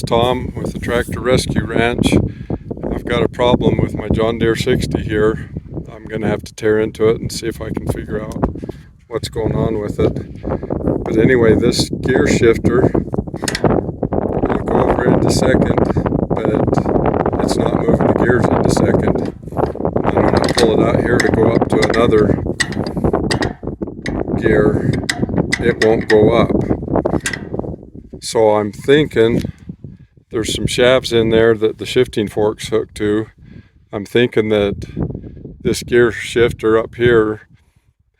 Tom with the Tractor Rescue Ranch. I've got a problem with my John Deere 60 here. I'm going to have to tear into it and see if I can figure out what's going on with it. But anyway, this gear shifter, I'll go over it into second, but it's not moving the gears into second. And when I pull it out here to go up to another gear, it won't go up. So I'm thinking there's some shafts in there that the shifting fork's hooked to. I'm thinking that this gear shifter up here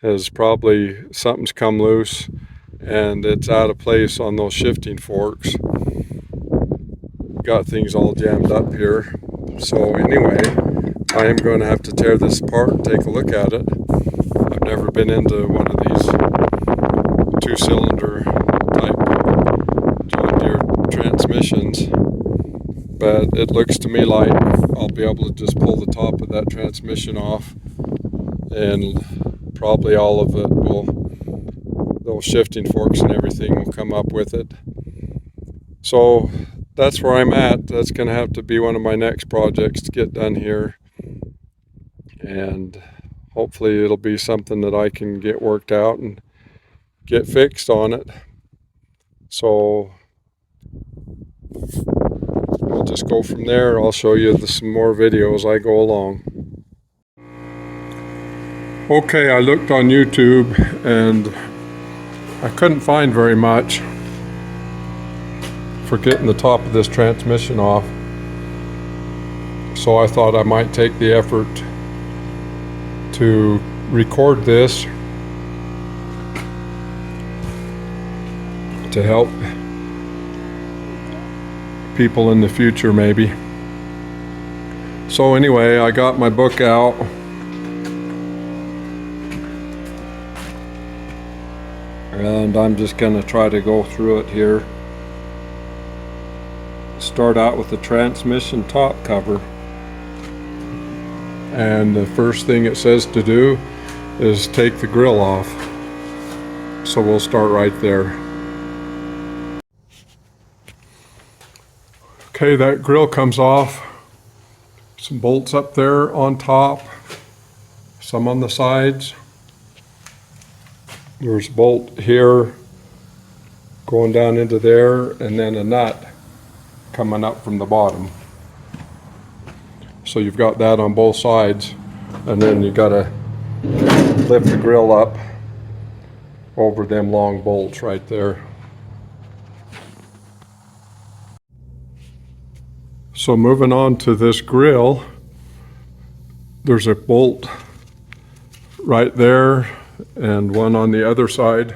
has probably, something's come loose and it's out of place on those shifting forks. Got things all jammed up here. So anyway, I am going to have to tear this apart and take a look at it. I've never been into one of these two-cylinder type John Deere transmissions, but it looks to me like I'll be able to just pull the top of that transmission off, and probably all of it will, those shifting forks and everything will come up with it. So that's where I'm at. That's going to have to be one of my next projects to get done here, and hopefully it'll be something that I can get worked out and get fixed on it. So we'll just go from there. I'll show you some more videos as I go along. Okay, I looked on YouTube and I couldn't find very much for getting the top of this transmission off. So I thought I might take the effort to record this to help people in the future maybe. So anyway, I got my book out and I'm just going to try to go through it here. Start out with the transmission top cover, and the first thing it says to do is take the grill off. So we'll start right there. Okay, that grill comes off. Some bolts up there on top, some on the sides. There's a bolt here going down into there, and then a nut coming up from the bottom. So you've got that on both sides, and then you got to lift the grill up over them long bolts right there. So moving on to this grill, there's a bolt right there and one on the other side,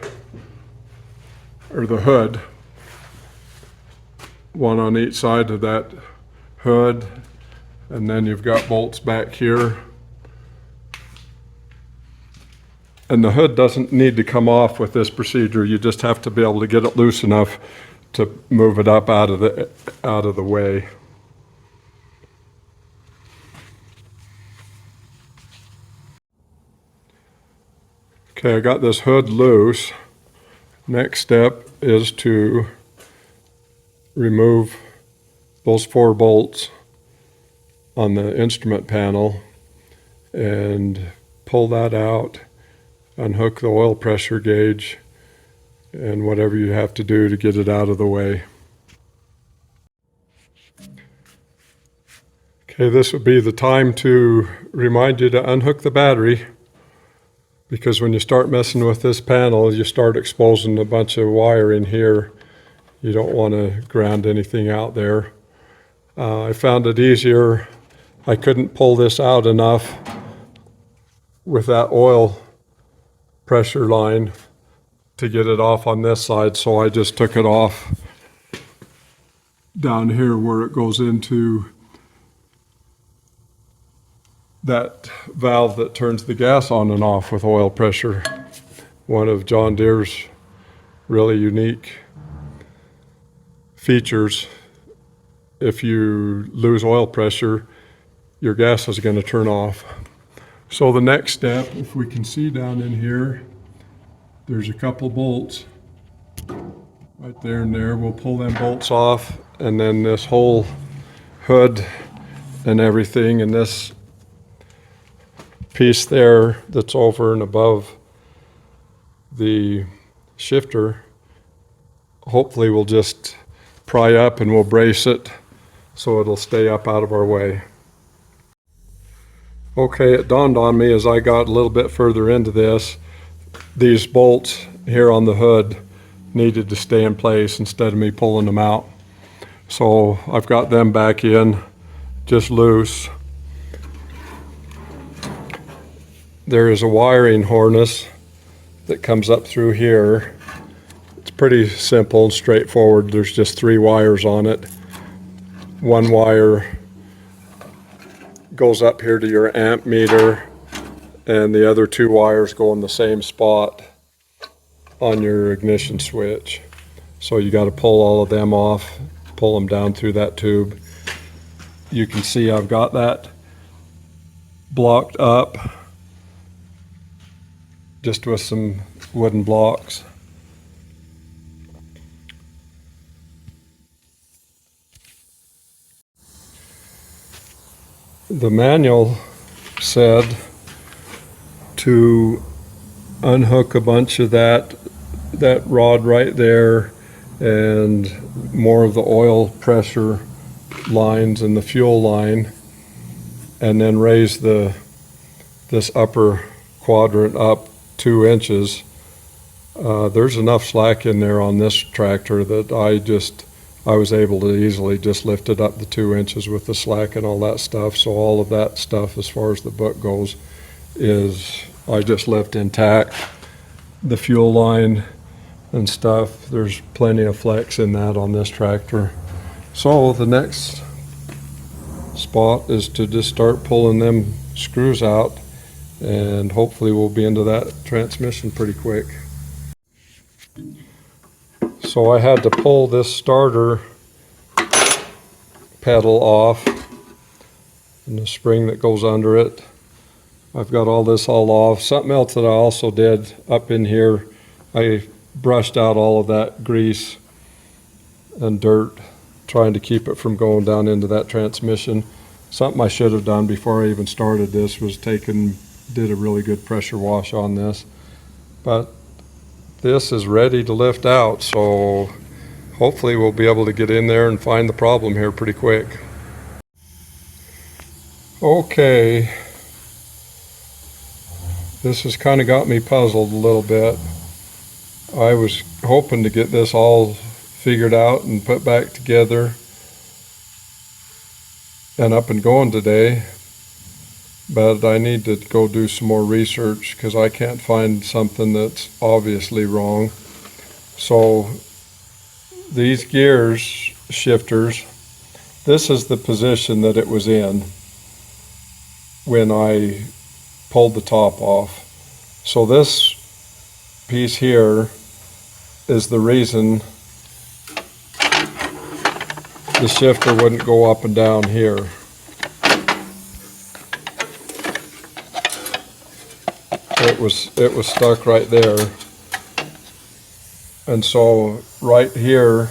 or the hood, one on each side of that hood, and then you've got bolts back here. And the hood doesn't need to come off with this procedure. You just have to be able to get it loose enough to move it up out of the way. Okay, I got this hood loose. Next step is to remove those 4 bolts on the instrument panel and pull that out, unhook the oil pressure gauge, and whatever you have to do to get it out of the way. Okay, this would be the time to remind you to unhook the battery, because when you start messing with this panel, you start exposing a bunch of wire in here. You don't want to ground anything out there. I found it easier. I couldn't pull this out enough with that oil pressure line to get it off on this side, so I just took it off down here where it goes into that valve that turns the gas on and off with oil pressure. One of John Deere's really unique features. If you lose oil pressure, your gas is going to turn off. So the next step, if we can see down in here, there's a couple bolts right there and there. We'll pull them bolts off and then this whole hood and everything, and this piece there that's over and above the shifter hopefully will just pry up, and we'll brace it so it'll stay up out of our way. Okay, it dawned on me as I got a little bit further into this, these bolts here on the hood needed to stay in place instead of me pulling them out. So I've got them back in, just loose. There is a wiring harness that comes up through here. It's pretty simple and straightforward. There's just 3 wires on it. One wire goes up here to your amp meter, and the other 2 wires go in the same spot on your ignition switch. So you got to pull all of them off, pull them down through that tube. You can see I've got that blocked up just with some wooden blocks. The manual said to unhook a bunch of that rod right there and more of the oil pressure lines and the fuel line, and then raise this upper quadrant up 2 inches. There's enough slack in there on this tractor that I was able to easily just lift it up to 2 inches with the slack and all that stuff. So all of that stuff, as far as the book goes, is I just left intact. The fuel line and stuff, there's plenty of flex in that on this tractor. So the next spot is to just start pulling them screws out, and hopefully we'll be into that transmission pretty quick. So I had to pull this starter pedal off and the spring that goes under it. I've got all this all off. Something else that I also did up in here, I brushed out all of that grease and dirt, trying to keep it from going down into that transmission. Something I should have done before I even started this was did a really good pressure wash on this. But this is ready to lift out, so hopefully we'll be able to get in there and find the problem here pretty quick. Okay, this has kind of got me puzzled a little bit. I was hoping to get this all figured out and put back together and up and going today, but I need to go do some more research because I can't find something that's obviously wrong. So these gears shifters, this is the position that it was in when I pulled the top off. So this piece here is the reason the shifter wouldn't go up and down here. It was stuck right there. And so right here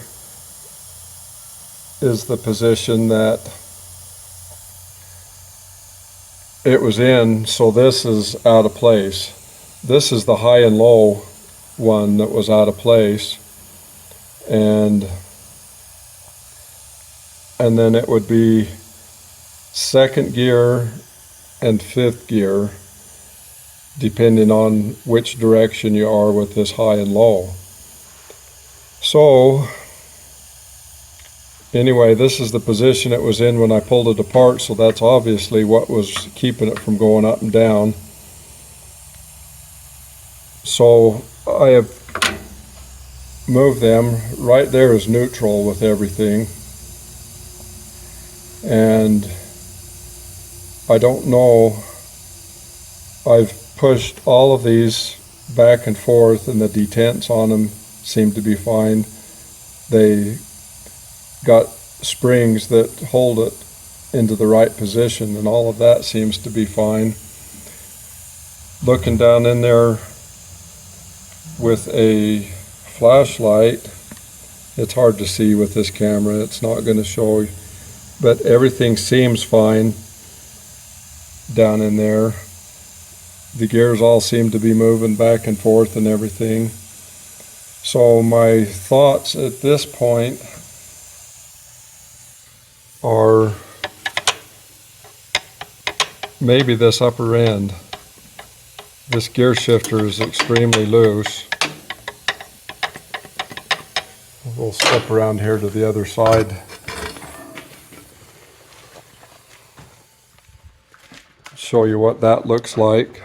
is the position that it was in, so this is out of place. This is the high and low one that was out of place, and then it would be 2nd gear and 5th gear depending on which direction you are with this high and low. So anyway, this is the position it was in when I pulled it apart, so that's obviously what was keeping it from going up and down. So I have moved them. Right there is neutral with everything, and I don't know, I've pushed all of these back and forth and the detents on them seem to be fine. They got springs that hold it into the right position, and all of that seems to be fine. Looking down in there with a flashlight, It's hard to see with this camera. It's not going to show, but everything seems fine down in there. The gears all seem to be moving back and forth and everything. So my thoughts at this point are maybe this upper end. This gear shifter is extremely loose. We'll step around here to the other side. Show you what that looks like.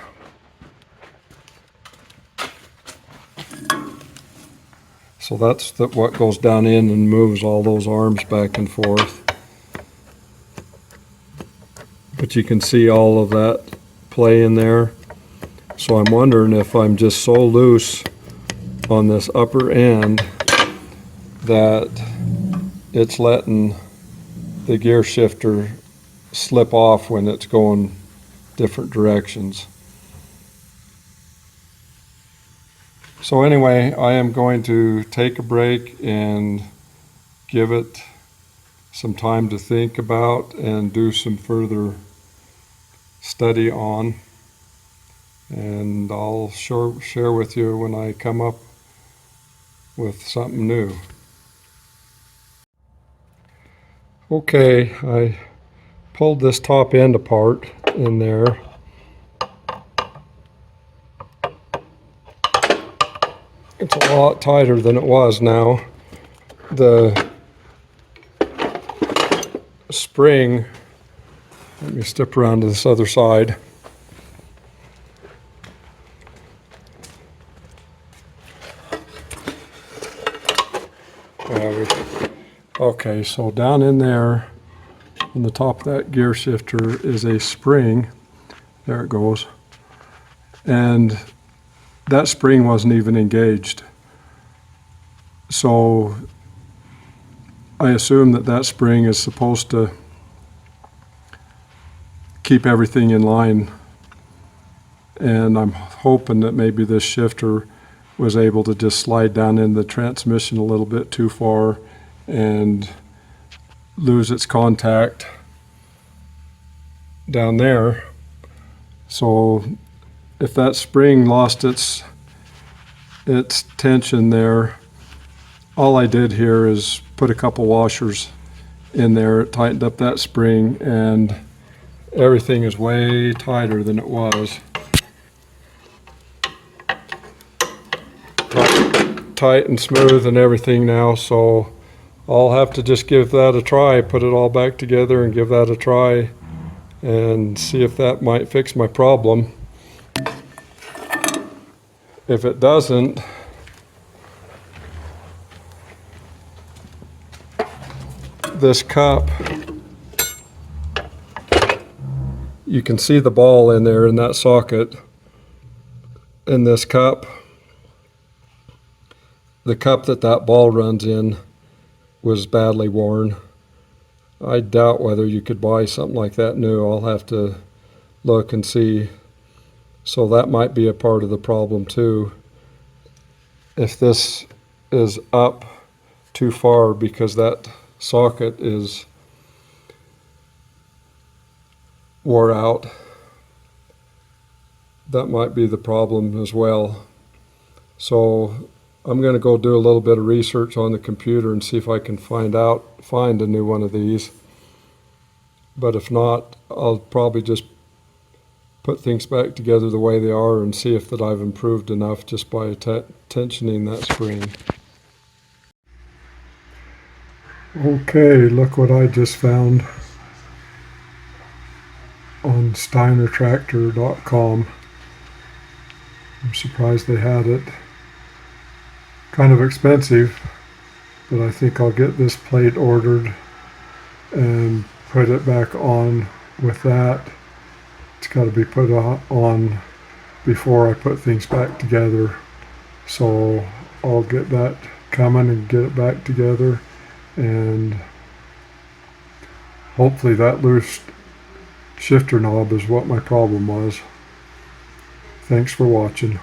So that's what goes down in and moves all those arms back and forth. But you can see all of that play in there. So I'm wondering if I'm just so loose on this upper end that it's letting the gear shifter slip off when it's going different directions. So anyway, I am going to take a break and give it some time to think about and do some further study on. And I'll share with you when I come up with something new. Okay, I pulled this top end apart in there. It's a lot tighter than it was now. The spring, let me step around to this other side. Okay, so down in there on the top of that gear shifter is a spring. There it goes. And that spring wasn't even engaged. So I assume that that spring is supposed to keep everything in line. And I'm hoping that maybe this shifter was able to just slide down in the transmission a little bit too far and lose its contact down there. So if that spring lost its tension there, all I did here is put a couple washers in there. It tightened up that spring and everything is way tighter than it was. Tight and smooth and everything now, so I'll have to just give that a try, put it all back together and give that a try and see if that might fix my problem. If it doesn't, this cup, you can see the ball in there in that socket. In this cup, the cup that ball runs in was badly worn. I doubt whether you could buy something like that new. I'll have to look and see. So that might be a part of the problem too. If this is up too far because that socket is wore out, that might be the problem as well. So I'm going to go do a little bit of research on the computer and see if I can find a new one of these. But if not, I'll probably just put things back together the way they are and see if that I've improved enough just by tensioning that spring. Okay, look what I just found on steinertractor.com. I'm surprised they had it. Kind of expensive, but I think I'll get this plate ordered and put it back on with that. It's got to be put on before I put things back together. So I'll get that coming and get it back together, and hopefully that loose shifter knob is what my problem was. Thanks for watching.